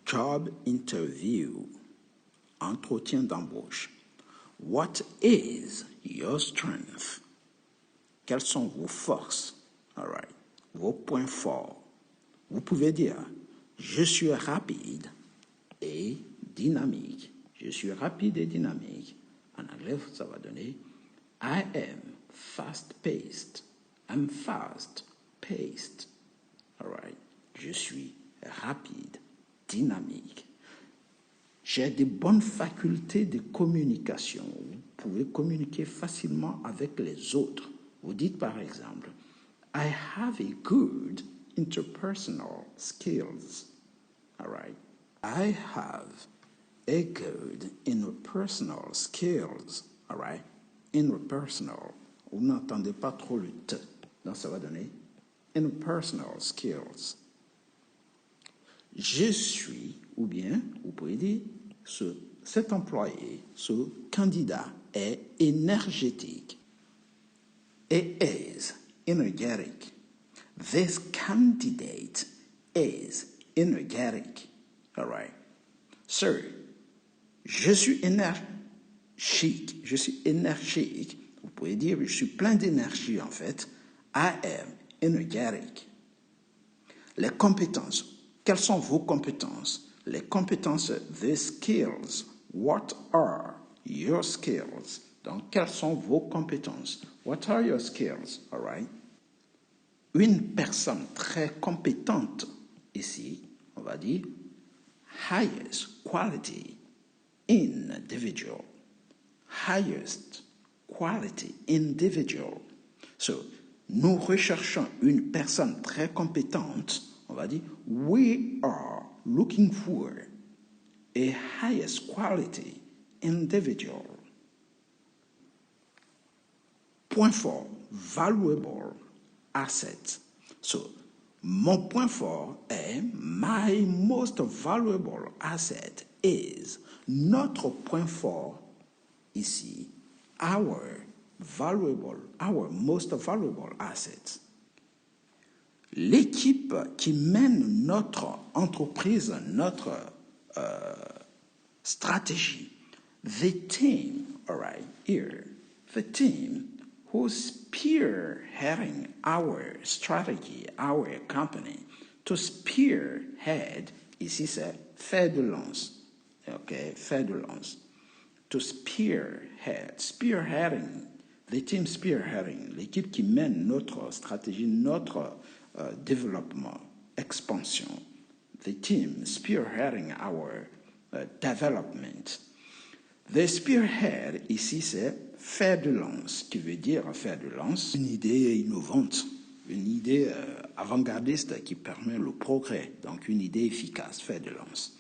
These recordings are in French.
Job interview, entretien d'embauche. What is your strength? Quelles sont vos forces? All right. Vos points forts. Vous pouvez dire, je suis rapide et dynamique. Je suis rapide et dynamique. En anglais, ça va donner I am fast-paced. I'm fast-paced. All right. Je suis rapide, dynamique. J'ai de bonnes facultés de communication. Vous pouvez communiquer facilement avec les autres. Vous dites par exemple, I have a good interpersonal skills. All right. I have a good interpersonal skills. All right. Interpersonal. Vous n'entendez pas trop le T. Donc ça va donner interpersonal skills. Je suis, ou bien, vous pouvez dire, cet employé, ce candidat est énergétique. It is energetic. This candidate is energetic. All right. Sir, je suis énergique. Je suis énergique. Vous pouvez dire, je suis plein d'énergie en fait. I am energetic. Les compétences. Quelles sont vos compétences? Les compétences, the skills. What are your skills? Donc, quelles sont vos compétences? What are your skills? All right. Une personne très compétente, ici, on va dire, highest quality individual. Highest quality individual. So, nous recherchons une personne très compétente. On va dire, we are looking for a highest quality individual. Point fort, valuable asset. So, mon point fort est, my most valuable asset is, notre point fort ici, our most valuable asset. L'équipe qui mène notre entreprise, notre stratégie, the team, all right, here, the team who's spearheading our strategy, our company, to spearhead, ici c'est fer de lance, ok, fer de lance, to spearheading, the team spearheading, l'équipe qui mène notre stratégie, notre développement, expansion. The team spearheading our development. The spearhead, ici, c'est fer de lance, qui veut dire fer de lance, une idée innovante, une idée avant-gardiste qui permet le progrès, donc une idée efficace, fer de lance.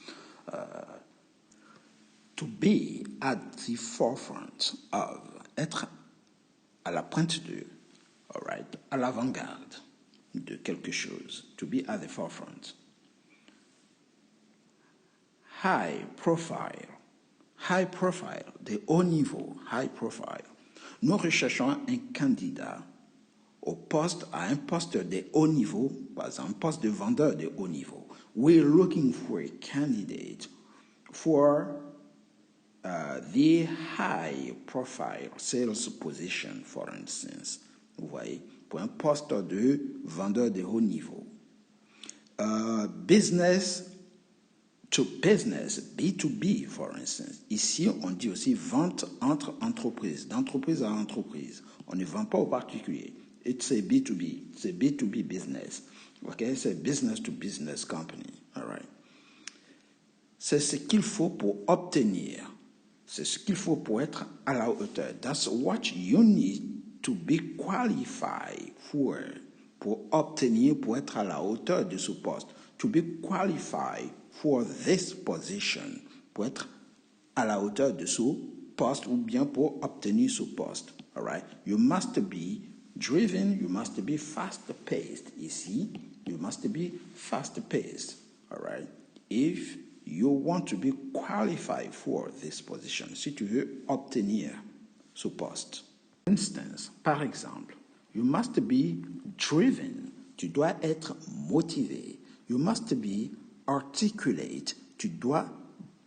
To be at the forefront of, être à la pointe de, all right, à l'avant-garde de quelque chose, to be at the forefront. High profile, de haut niveau, high profile. Nous recherchons un candidat à un poste de haut niveau, par exemple, un poste de vendeur de haut niveau. We're looking for a candidate for the high profile sales position, for instance. Vous voyez, pour un poste de vendeur de haut niveau. Business to business, B2B, for instance. Ici, on dit aussi vente entre entreprises, d'entreprise à entreprise. On ne vend pas au particulier. It's a B2B. It's a B2B business. Okay? It's a business to business company. All right. C'est ce qu'il faut pour obtenir. C'est ce qu'il faut pour être à la hauteur. That's what you need to be qualified for. Pour obtenir, pour être à la hauteur de ce poste. To be qualified for this position. Pour être à la hauteur de ce poste ou bien pour obtenir ce poste. All right? You must be driven, you must be fast-paced. Ici, you must be fast-paced. All right? If you want to be qualified for this position, si tu veux obtenir ce poste. For instance, par exemple, you must be driven. Tu dois être motivé. You must be articulate. Tu dois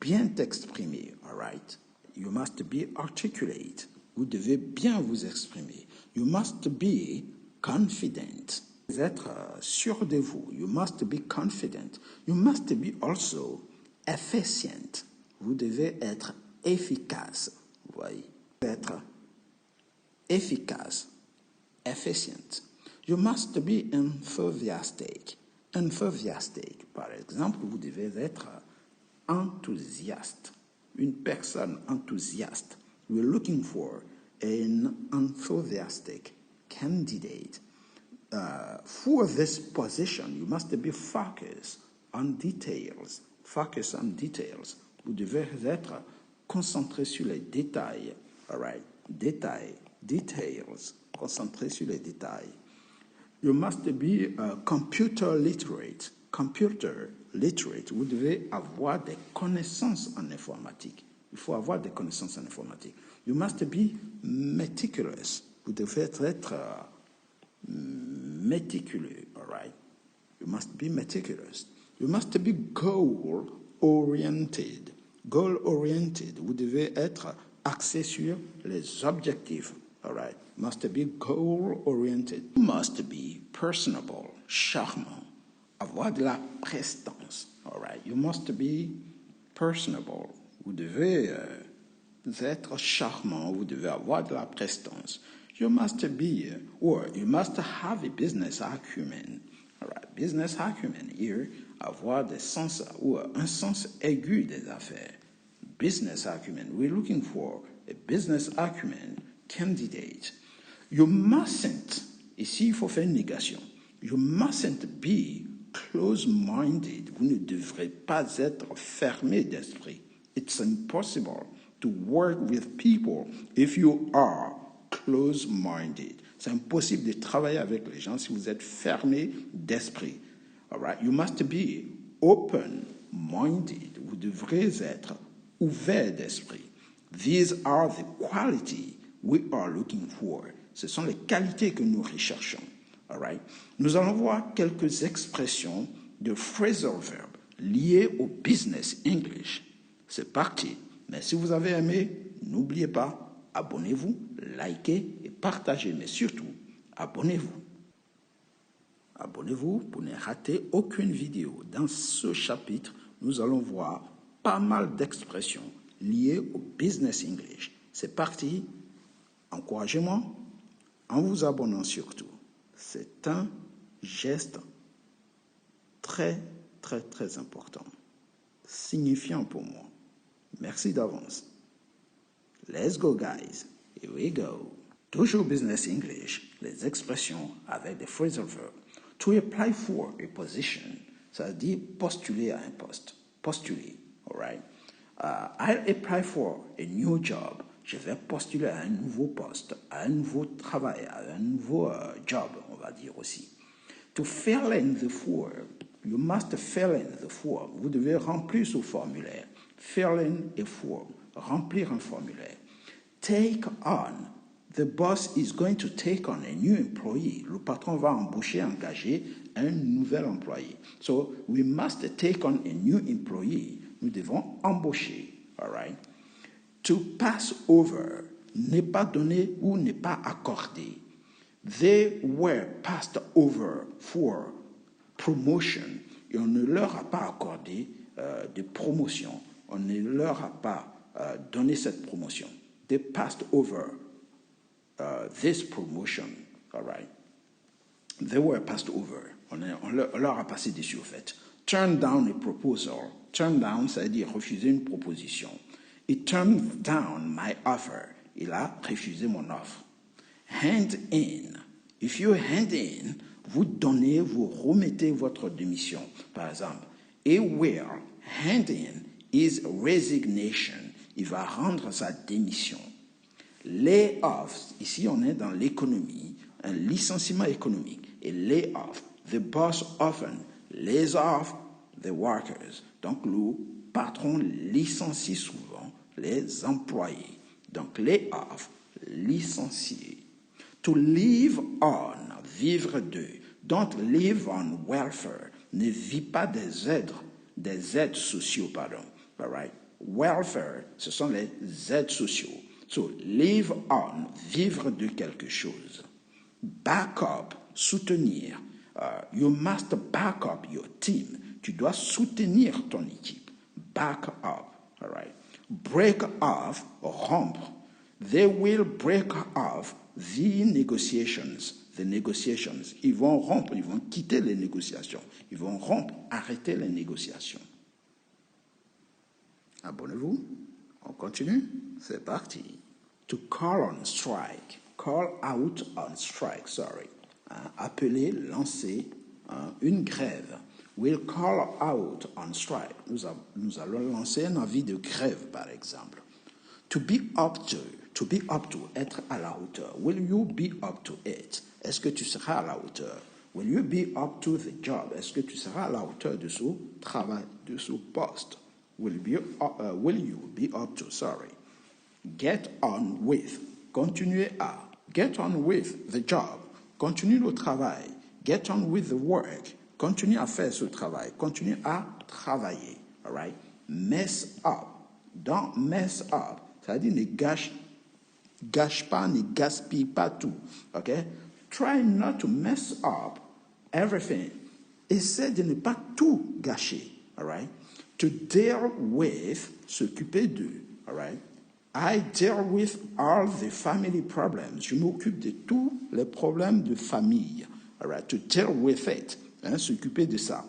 bien t'exprimer, all right? You must be articulate. Vous devez bien vous exprimer. You must be confident. Vous être sûr de vous. You must be confident. You must be also efficient. Vous devez être efficace. Vous voyez? Être efficace. Efficient. You must be enthusiastic. Enthusiastic. Par exemple, vous devez être enthousiaste. Une personne enthousiaste. We're looking for an enthusiastic candidate. For this position, you must be focused on details. Focus on details. Vous devez être concentré sur les détails. All right. Détails. Details. Concentré sur les détails. You must be computer literate. Computer literate. Vous devez avoir des connaissances en informatique. Il faut avoir des connaissances en informatique. You must be meticulous. Vous devez être méticuleux, all right? You must be meticulous. You must be goal-oriented. Goal-oriented. Vous devez être axé sur les objectifs, all right? Must be goal-oriented. You must be personable, charmant. Avoir de la prestance, all right? You must be personable. Vous devez être charmant. Vous devez avoir de la prestance. You must be, or you must have a business acumen. All right, business acumen here, avoir des sens ou un sens aigu des affaires. Business acumen. We're looking for a business acumen candidate. You mustn't, ici il faut faire une négation. You mustn't be close-minded. Vous ne devrez pas être fermé d'esprit. It's impossible to work with people if you are close-minded. C'est impossible de travailler avec les gens si vous êtes fermé d'esprit. All right? You must be open-minded. Vous devrez être ouvert d'esprit. These are the qualities we are looking for. Ce sont les qualités que nous recherchons. All right? Nous allons voir quelques expressions de phrasal verb liées au business English. C'est parti. Mais si vous avez aimé, n'oubliez pas, abonnez-vous, likez et partagez. Mais surtout, abonnez-vous. Abonnez-vous pour ne rater aucune vidéo. Dans ce chapitre, nous allons voir pas mal d'expressions liées au business English. C'est parti. Encouragez-moi en vous abonnant surtout. C'est un geste très, très, très important, signifiant pour moi. Merci d'avance. Let's go, guys. Here we go. Toujours business English, les expressions avec des phrasal verbs. To apply for a position, ça veut dire postuler à un poste. Postuler, all right? I'll apply for a new job. Je vais postuler à un nouveau poste, à un nouveau travail, à un nouveau job, on va dire aussi. To fill in the form, you must fill in the form. Vous devez remplir ce formulaire. Fill in a form. Remplir un formulaire. Take on. The boss is going to take on a new employee. Le patron va embaucher, engager un nouvel employé. So, we must take on a new employee. Nous devons embaucher. All right? To pass over, n'est pas donné ou n'est pas accordé. They were passed over for promotion. Et on ne leur a pas accordé de promotion. On ne leur a pas donné cette promotion. They passed over this promotion. All right? They were passed over. On leur a passé dessus, au fait. Turn down a proposal. Turn down, ça veut dire refuser une proposition. He turned down my offer. Il a refusé mon offre. Hand in. If you hand in, vous donnez, vous remettez votre démission. Par exemple, he will hand in his resignation. Il va rendre sa démission. Lay off. Ici, on est dans l'économie, un licenciement économique. Et lay off. The boss often lays off the workers. Donc, le patron licencie souvent les employés. Donc, lay off, licencier. To live on, vivre de. Don't live on welfare. Ne vis pas des aides des aides sociaux, pardon. All right? Welfare, ce sont les aides sociaux. So, live on, vivre de quelque chose. Back up, soutenir. You must back up your team. Tu dois soutenir ton équipe. Back up, all right? Break off, rompre. They will break off the negotiations. The negotiations. Ils vont rompre, ils vont quitter les négociations. Ils vont rompre, arrêter les négociations. Abonnez-vous. On continue. C'est parti. To call on strike. Call out on strike, sorry. Appeler, lancer une grève. We'll call out on strike. Nous allons lancer un avis de grève, par exemple. To be up to, être à la hauteur. Will you be up to it? Est-ce que tu seras à la hauteur? Will you be up to the job? Est-ce que tu seras à la hauteur de ce travail, de ce poste? Will you be up to, sorry. Get on with, continuer à. Get on with the job, continue le travail. Get on with the work, continue à faire ce travail. Continue à travailler, all right? Mess up, don't mess up. C'est-à-dire ne gâche pas, ne gaspille pas tout, ok? Try not to mess up everything. Essaie de ne pas tout gâcher, all right? To deal with, s'occuper de, all right? I deal with all the family problems. Je m'occupe de tous les problèmes de famille, all right? To deal with it, s'occuper de ça.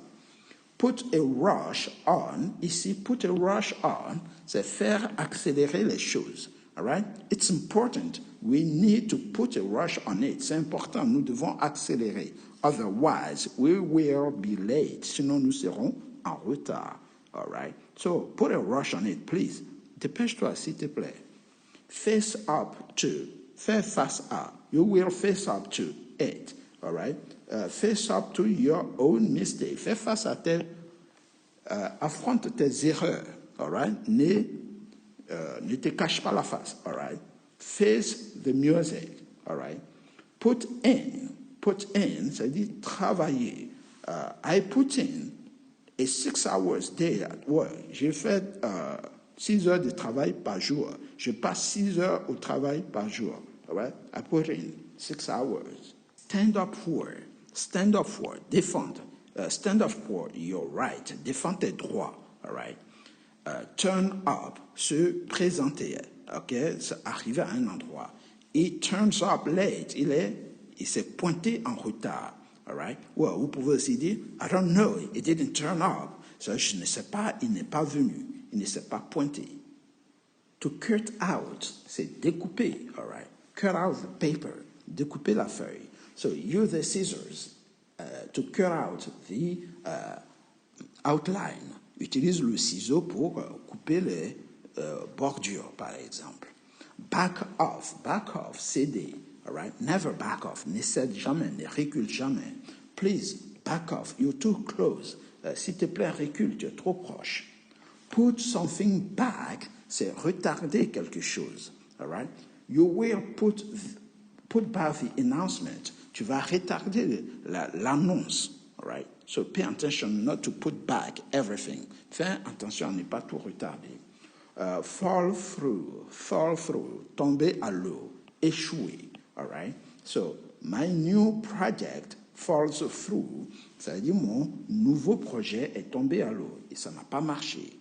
Put a rush on, ici, put a rush on, c'est faire accélérer les choses. All right? It's important. We need to put a rush on it. C'est important. Nous devons accélérer. Otherwise, we will be late. Sinon, nous serons en retard. All right? So, put a rush on it, please. Dépêche-toi, s'il te plaît. Face up to. Faire face à. You will face up to it. All right? Face up to your own mistake. Fais face à tes... affronte tes erreurs. All right? Ne te cache pas la face, all right? Face the music, all right? Put in, ça dit travailler. I put in a 6 hours day at work. J'ai fait 6 heures de travail par jour. Je passe 6 heures au travail par jour, all right? I put in 6 hours. Stand up for, défendre. Stand up for your right, défendre tes droits, all right? Turn up, se présenter, ok, arriver à un endroit. He turns up late, il s'est pointé en retard, all right? Well, vous pouvez aussi dire, I don't know, it didn't turn up. So, je ne sais pas, il n'est pas venu, il ne s'est pas pointé. To cut out, c'est découper, all right? Cut out the paper, découper la feuille. So, use the scissors to cut out the outline. Utilise le ciseau pour couper les bordures, par exemple. Back off, céder, all right? Never back off, ne cède jamais, ne recule jamais. Please, back off, you're too close. S'il te plaît, recule, tu es trop proche. Put something back, c'est retarder quelque chose, all right? You will put back the announcement. Tu vas retarder l'annonce, all right? So pay attention not to put back everything. Fais attention à ne pas tout retarder. Fall through, tomber à l'eau, échouer, all right? So my new project falls through, ça veut dire mon nouveau projet est tombé à l'eau et ça n'a pas marché.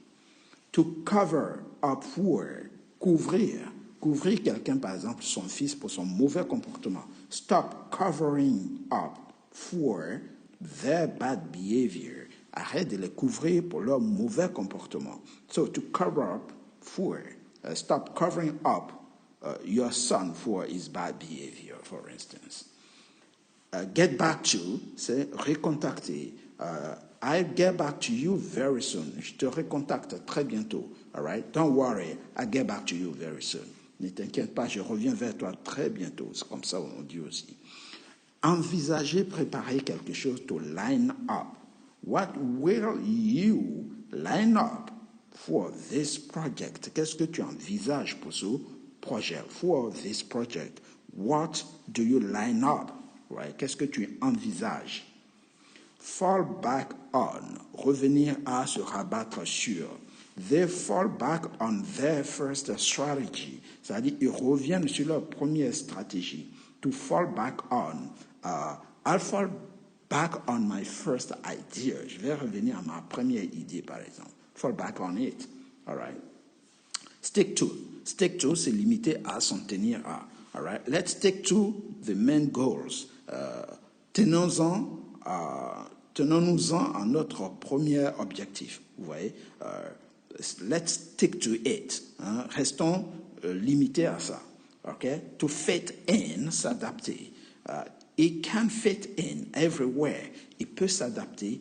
To cover up for, couvrir quelqu'un, par exemple son fils pour son mauvais comportement. Stop covering up for their bad behavior. Arrête de les couvrir pour leur mauvais comportement. So to cover up for, stop covering up your son for his bad behavior, for instance. Get back to, c'est recontacter. I'll get back to you very soon. Je te recontacte très bientôt. All right? Don't worry, I'll get back to you very soon. Ne t'inquiète pas, je reviens vers toi très bientôt. C'est comme ça on dit aussi. Envisager, préparer quelque chose to line up. What will you line up for this project? Qu'est-ce que tu envisages pour ce projet? For this project, what do you line up? Right? Qu'est-ce que tu envisages? Fall back on, revenir à, se rabattre sur. They fall back on their first strategy. C'est-à-dire, ils reviennent sur leur première stratégie. To fall back on. I'll fall back on my first idea. Je vais revenir à ma première idée, par exemple. Fall back on it. All right. Stick to. Stick to, c'est limité à, s'en tenir à. All right. Let's stick to the main goals. Tenons-nous-en à notre premier objectif. Vous voyez, let's stick to it. Hein? Restons limités à ça. Okay? To fit in, s'adapter. It can fit in everywhere. Il peut s'adapter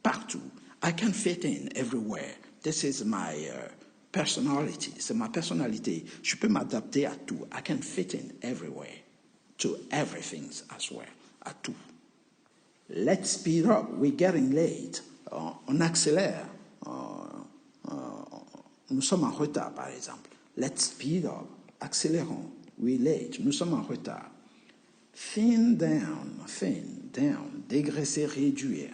partout. I can fit in everywhere. This is my personality. C'est ma personnalité. Je peux m'adapter à tout. I can fit in everywhere. To everything as well. À tout. Let's speed up. We're getting late. On accélère. Nous sommes en retard, par exemple. Let's speed up. Accélérons. We're late. Nous sommes en retard. Thin down. Dégraisser, réduire.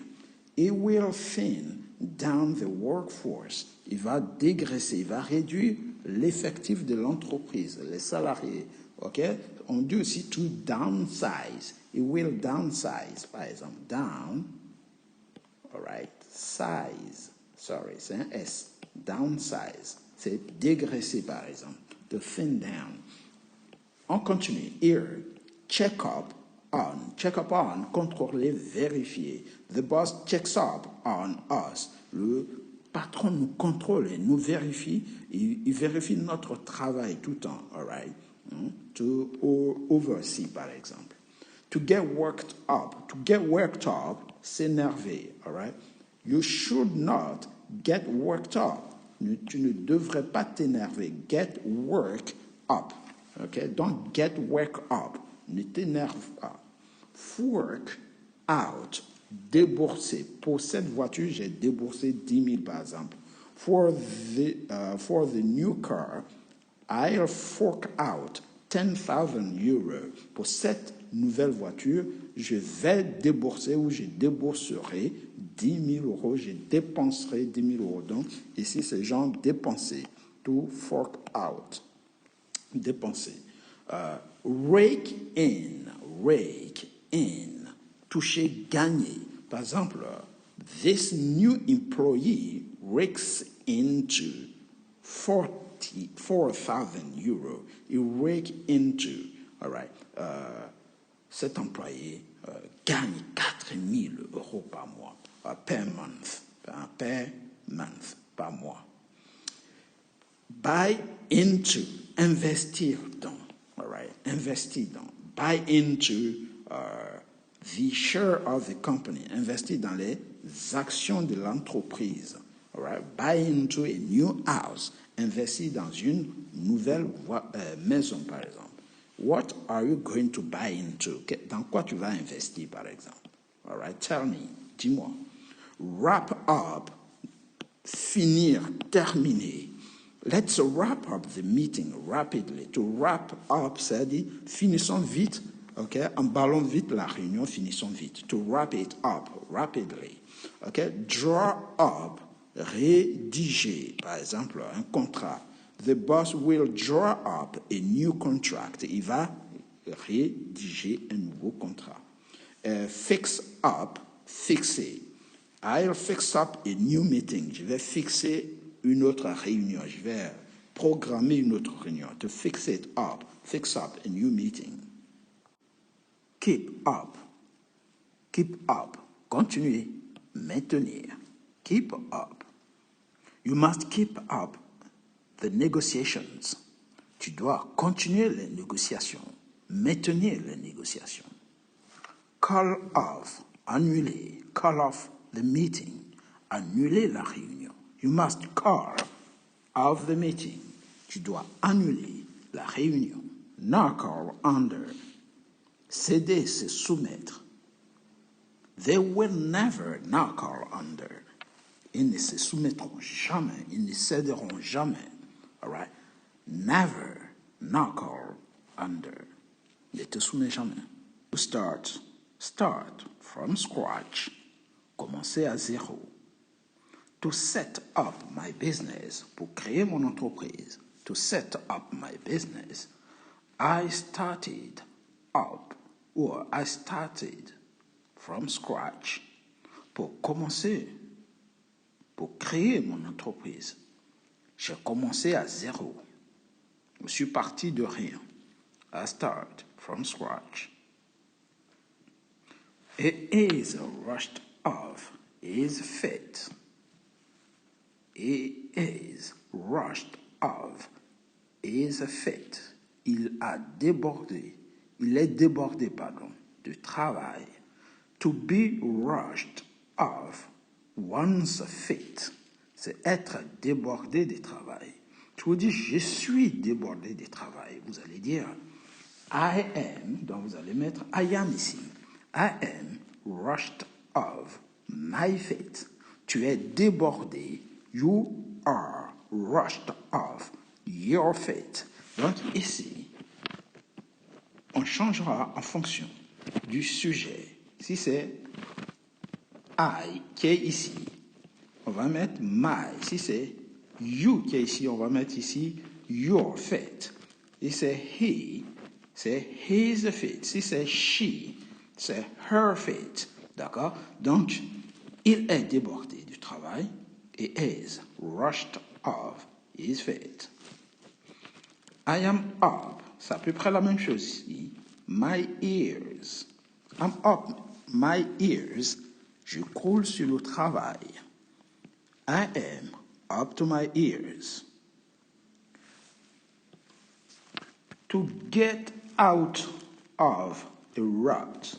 It will thin down the workforce. Il va dégraisser, il va réduire l'effectif de l'entreprise, les salariés. OK? On dit aussi to downsize. It will downsize, par exemple. Down, all right, size. Sorry, c'est un S. Downsize. C'est dégraisser, par exemple. To thin down. On continue. Here, check up on. Check up on, contrôler, vérifier. The boss checks up on us. Le patron nous contrôle et nous vérifie. Il vérifie notre travail tout le temps. All right? To oversee, par exemple. To get worked up, s'énerver. All right? You should not get worked up. Tu ne devrais pas t'énerver. Get work up. Okay? Don't get work up. Ne t'énerve pas. Fork out. Débourser. Pour cette voiture, j'ai déboursé 10 000 par exemple. For the new car, I'll fork out 10,000 euros. Pour cette nouvelle voiture, je vais débourser ou je débourserai 10 000 euros. Je dépenserai 10 000 euros. Donc, ici, c'est genre dépenser. To fork out. Dépenser. Rake in. Toucher, gagner. Par exemple, this new employee rakes into 4,000 euros. Il rake into, all right, cet employé gagne 4,000 euros par mois, per month, par mois. Buy into, investir dans, all right, investir dans. Buy into the share of the company, investir dans les actions de l'entreprise. All right? Buy into a new house, investir dans une nouvelle maison, par exemple. What are you going to buy into? Dans quoi tu vas investir, par exemple? All right? Tell me, dis-moi. Wrap up, finir, terminer. Let's wrap up the meeting rapidly. To wrap up, c'est-à-dire finissons vite. Okay, emballons vite la réunion, finissons vite. To wrap it up rapidly. Okay, draw up, rédiger, par exemple, un contrat. The boss will draw up a new contract. Il va rédiger un nouveau contrat. Fix up, fixer. I'll fix up a new meeting. Je vais fixer une autre réunion. Je vais programmer une autre réunion. To fix it up, fix up a new meeting. Keep up, continuer, maintenir, keep up. You must keep up the negotiations. Tu dois continuer les négociations, maintenir les négociations. Call off, annuler, call off the meeting, annuler la réunion. You must call off the meeting. Tu dois annuler la réunion. Knuckle under. Céder, c'est soumettre. They will never knuckle under. Ils ne se soumettront jamais. Ils ne céderont jamais. All right? Never knuckle under. Ne te soumets jamais. To start from scratch. commencer à zéro. To set up my business, pour créer mon entreprise. To set up my business, I started from scratch. Pour commencer, pour créer mon entreprise, j'ai commencé à zéro. Je suis parti de rien. I start from scratch. It is rushed off, is fit. It is rushed off, is fit. Il est débordé, de travail. To be rushed off one's fit, c'est être débordé de travail. Je vous dis, je suis débordé de travail. Vous allez dire, I am, donc vous allez mettre I am ici. I am rushed off my fit. Tu es débordé. You are rushed off your fit. Donc ici, on changera en fonction du sujet. Si c'est I qui est ici, on va mettre my. Si c'est you qui est ici, on va mettre ici your fit. Si c'est he, c'est his fit. Si c'est she, c'est her fit. D'accord? Donc, il est débordé du travail et is rushed off his fit. I am up. C'est à peu près la même chose ici. My ears. I'm up. My ears. Je croule sur le travail. I am up to my ears. To get out of a rut.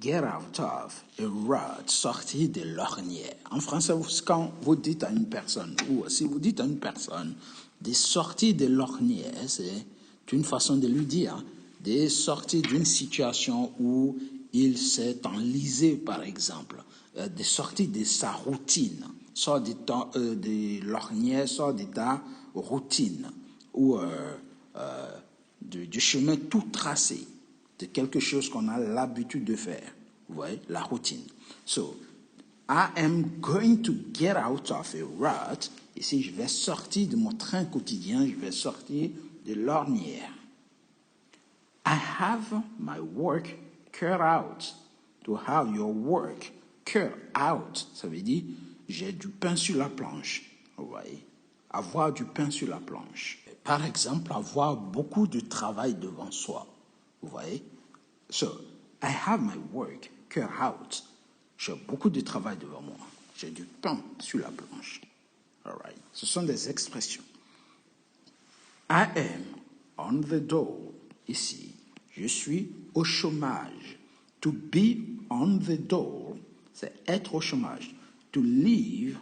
Get out of a rut. Sortir de l'ornière. En français, quand vous dites à une personne, ou si vous dites à une personne, de sortir de l'ornière, c'est une façon de lui dire, de sortir d'une situation où il s'est enlisé, par exemple, de sortir de sa routine, sort de l'ornière, sort de ta routine, ou du chemin tout tracé, de quelque chose qu'on a l'habitude de faire. Vous voyez, la routine. So, I am going to get out of a rut. Ici, je vais sortir de mon train quotidien, je vais sortir de l'ornière. I have my work cut out. To have your work cut out, ça veut dire j'ai du pain sur la planche. Vous voyez, avoir du pain sur la planche. Par exemple, avoir beaucoup de travail devant soi. Vous voyez? So, I have my work cut out. J'ai beaucoup de travail devant moi. J'ai du pain sur la planche. All right. Ce sont des expressions. I am on the dole. Ici, je suis au chômage. To be on the dole, c'est être au chômage. To live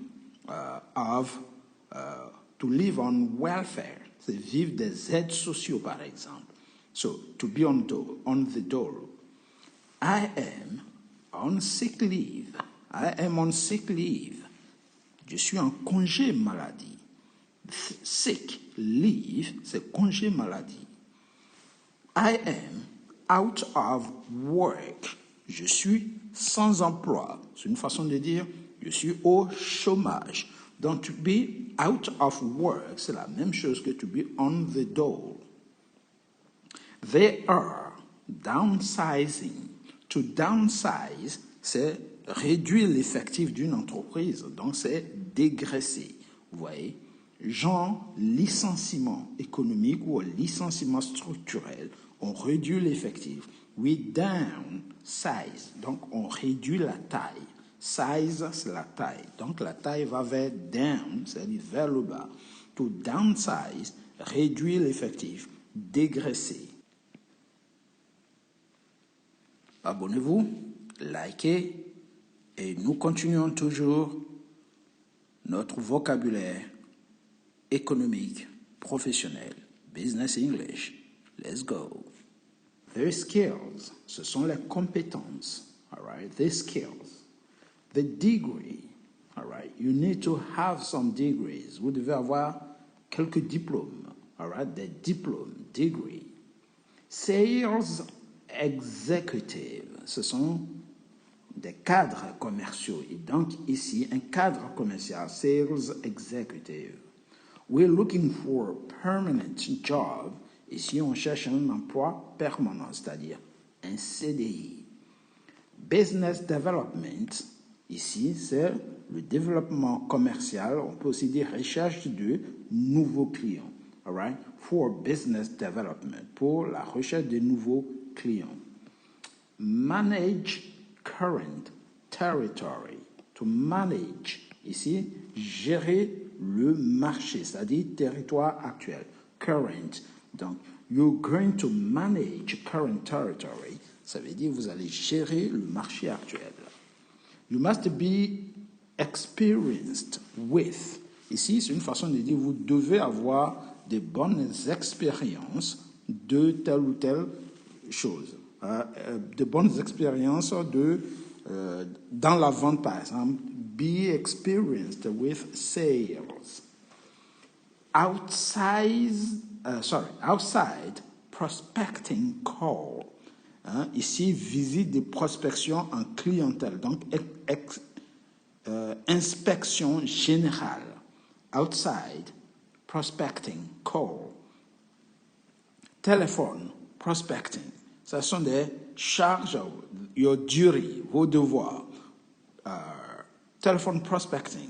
to live on welfare, c'est vivre des aides sociaux, par exemple. So, to be on the dole. I am on sick leave. I am on sick leave. Je suis en congé maladie. Sick leave, c'est congé maladie. I am out of work. Je suis sans emploi. C'est une façon de dire je suis au chômage. Donc, to be out of work, c'est la même chose que to be on the dole. They are downsizing. To downsize, c'est réduire l'effectif d'une entreprise. Donc, c'est dégraisser. Vous voyez, genre licenciement économique ou licenciement structurel, on réduit l'effectif. We downsize, donc on réduit la taille. Size, c'est la taille. Donc, la taille va vers down, c'est-à-dire vers le bas. To downsize, réduire l'effectif, dégraisser. Abonnez-vous, likez, et nous continuons toujours notre vocabulaire économique, professionnel, business English. Let's go. The skills, ce sont les compétences. All right, the skills. The degree, all right, you need to have some degrees. Vous devez avoir quelques diplômes, all right, des diplômes, degree. Sales executive, ce sont des cadres commerciaux. Et donc ici, un cadre commercial, sales executive. We're looking for a permanent job. Ici, on cherche un emploi permanent, c'est-à-dire un CDI. Business development, ici, c'est le développement commercial. On peut aussi dire recherche de nouveaux clients. All right? For business development, pour la recherche de nouveaux clients. Manage current territory. To manage, ici, gérer le marché, c'est-à-dire territoire actuel. Current. Donc, you're going to manage current territory. Ça veut dire que vous allez gérer le marché actuel. You must be experienced with. Ici, c'est une façon de dire vous devez avoir de bonnes expériences de telle ou telle chose. De bonnes expériences dans la vente, par exemple. Be experienced with sales. Outside prospecting call. Ici, visite de prospection en clientèle. Donc, inspection générale. Outside prospecting call. Téléphone prospecting. Ce sont des charges, your duty, vos devoirs. Téléphone prospecting,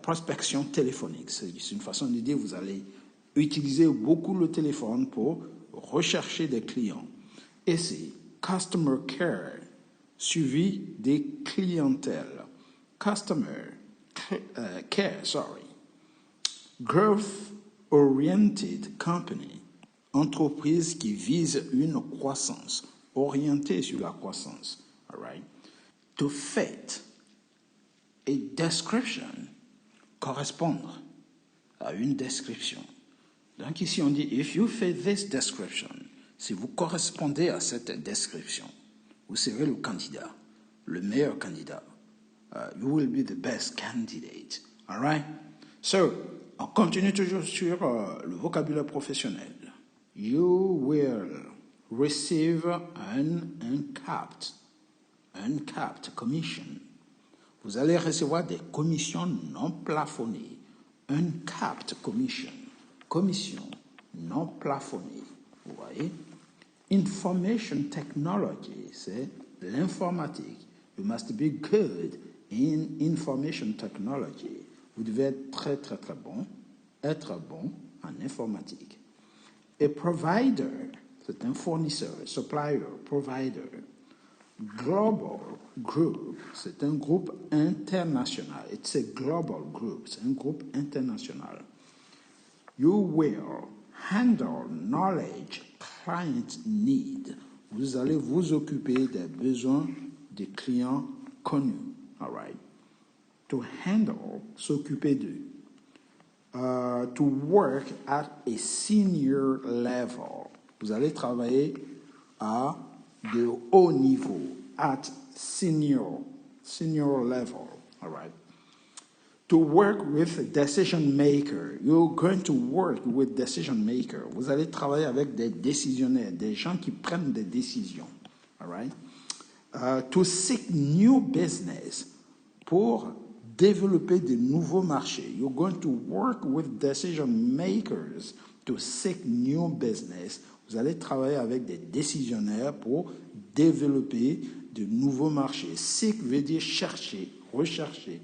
prospection téléphonique. C'est une façon de dire vous allez utiliser beaucoup le téléphone pour rechercher des clients. Et c'est customer care, suivi des clientèles. Customer care, Growth-oriented company, entreprise qui vise une croissance, orientée sur la croissance. All right? To fit a description, correspondre à une description. Donc ici on dit, if you fit this description, si vous correspondez à cette description, vous serez le candidat, le meilleur candidat. You will be the best candidate. All right? So, on continue toujours sur le vocabulaire professionnel. You will receive an uncapped commission. Vous allez recevoir des commissions non plafonnées. Uncapped commission. Commission non plafonnée. Vous voyez? Information technology, c'est l'informatique. You must be good in information technology. Vous devez être très, très, très bon, être bon en informatique. A provider, c'est un fournisseur, supplier, provider. Global group, c'est un groupe international. It's a global group, c'est un groupe international. You will handle knowledge client need. Vous allez vous occuper des besoins des clients connus. All right. To handle, s'occuper de. To work at a senior level. Vous allez travailler à de haut niveau, at senior level. All right. To work with decision maker. You're going to work with decision maker. Vous allez travailler avec des décisionnaires, des gens qui prennent des décisions. All right. To seek new business. Pour développer de nouveaux marchés. You're going to work with decision makers to seek new business. Vous allez travailler avec des décisionnaires pour développer de nouveaux marchés. Seek veut dire chercher, rechercher.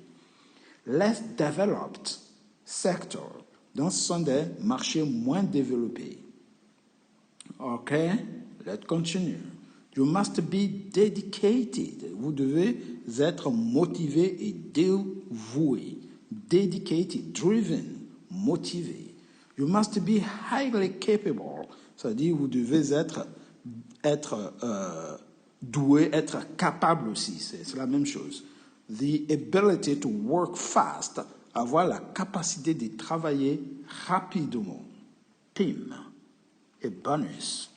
Less developed sector. Donc, ce sont des marchés moins développés. OK? Let's continue. You must be dedicated. Vous devez être motivé et dévoué. Dedicated, driven, motivé. You must be highly capable. C'est-à-dire vous devez être doué, être capable aussi. C'est la même chose. The ability to work fast. Avoir la capacité de travailler rapidement. Team. A bonus.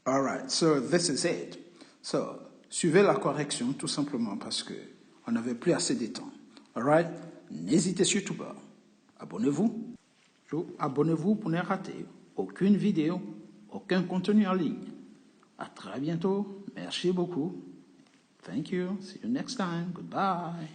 All right, so this is it. So, suivez la correction tout simplement parce que on n'avait plus assez de temps. All right, n'hésitez surtout pas. Abonnez-vous. Abonnez-vous pour ne rater aucune vidéo, aucun contenu en ligne. À très bientôt. Merci beaucoup. Thank you. See you next time. Goodbye.